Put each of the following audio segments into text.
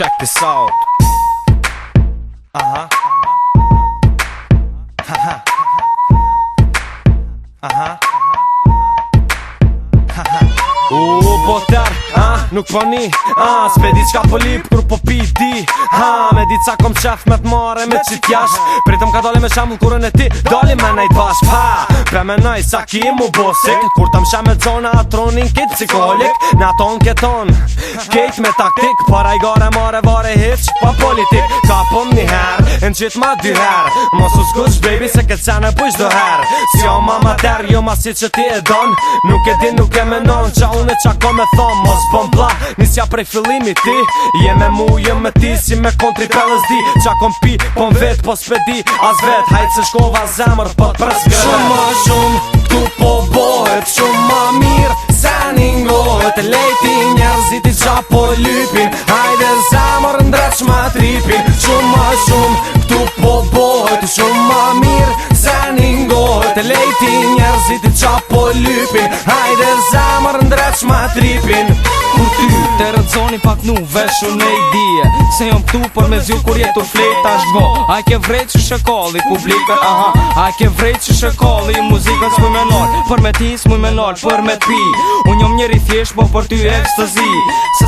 check this out. Aha. Haha. Aha. Botar, nuk po ni, s'pedi qka po lip kur po pi di, me di ca kom qef me t'mare me qit jash, pritëm ka dole me shambull kurën e ti, doli me nejt bashk, pe me nëj sa ki mu bosik, kur t'am shem me zona atronin kit psikolik, na ton keton, kejt me taktik, para i gare mare vare hiq, pa politik, ka pëm një her, në qit ma dy her, mos u skush baby se këtë sene push do her, si jo ma mater, jo ma si që ti e don, nuk e din, nuk e menon, qa unë e qa ko me thom, mos bom bla, nisja prej fillimi ti, je me mu, je me ti, si me kontri LSD, qa kom pi, po vet, po s'pedi, as vet, hajt se shkova zemër, po t'presgëve. Shumë ma shumë, këtu po bohet, shumë ma mirë, se ningohet, lejti njerëzit i qa po lypin, hajde zemër ndreq ma tripin, shumë ma shumë, këtu po bohet, shumë ma mirë, se ningohet, lejti njerëzit i qa po lypin, hajde zemër ndreq ma tripin. Kur ty të rëdzoni pak nu veshu në i dije, se jom këtu për me zju kur jetu flejt tash go, a ke vrejt që shekolli publikën, a ke vrejt që shekolli muzikën s'muj me nol, për me ti s'muj me nol, për me t'pi, unë jom njeri thjesht po për ty ekstazi,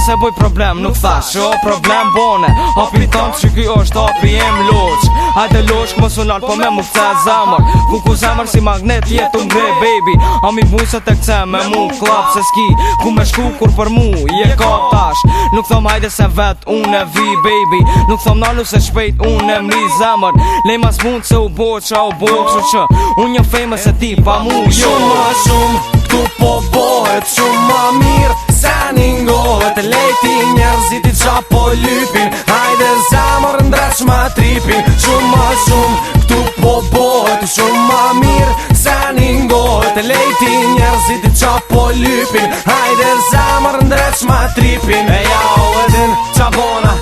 se boj problem nuk thash, o problem bone, hapin tëmë që ky është hapi jem loq, hajde loq më sunal po me mu këtë zemër, ku zemër si magnet jetu mgre baby, a mi busët e këtë me mu klap se ski, ku me shku kur për mu je kap tash, nuk thom hajde se vet unë e vi baby, nuk thom nalu se shpejt unë e mri zemër, lej mas mund se u bo qa u bo kështu që unë një famous e ti pa mu jo. Shumë ma shumë, këtu po bohet, shumë ma mirë, se ningohet, lejti njerëzit i qa po lypin, hajde zemër ndreq ma tripin, shumë ma shumë, këtu po bohet, shumë ma mirë, se ningohet, lejti njerëzit i qa po lypin, hajde zemër ndreq ma tripin. E ja o edin qa bona,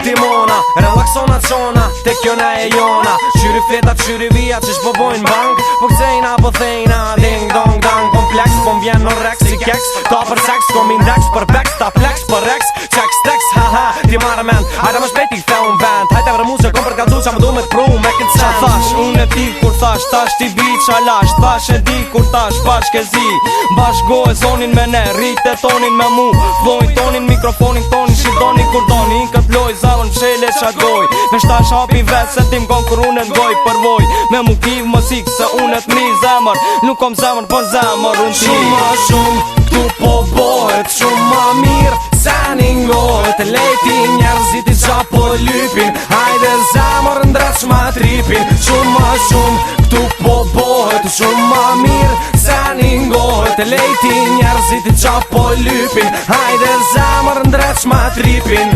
timona, relaksona qona, te kjo na e jona, qyri fleta, qyri vija, qish po bojnë bank, po këzejna, po thejna, ding dong dang, kompleks, po m'vjen në rex, si keks, ta për seks, kom index, për bex, ta flex, për rex, qeks, tex, haha, ti marrë men, hajde më shpejt i kthe unë vend, hajte vre mu që kom për kaldu qa më du me t'pru, me këtë sen. Qa thash, unë e ti kur thash, tash ti bi qa lash, thash e di kur tash, bashke zi, bashko e zonin me ne, rrit e tonin me mu, flojn tonin, mikrofonin tonin, shidoni kur doni, in kët loj, zavën pshele qa goj, me shtash hapi vet, se tim kon kur unë e t'goj përvoj, me mu kiv mësik, se unë e t'mri zemër, nuk kom zemër, po zemër unë ti. Shumë ma shumë, këtu po bohet, shumë ma mirë, se ningohet, lejti njerëzit i qa po lypin, hajde zemër ndreq ma tripin, shumë ma shumë, këtu po bohet, shumë ma mirë, se ningohet, lejti njerëzit i qa po lypin, hajde zemër ndreq ma tripin.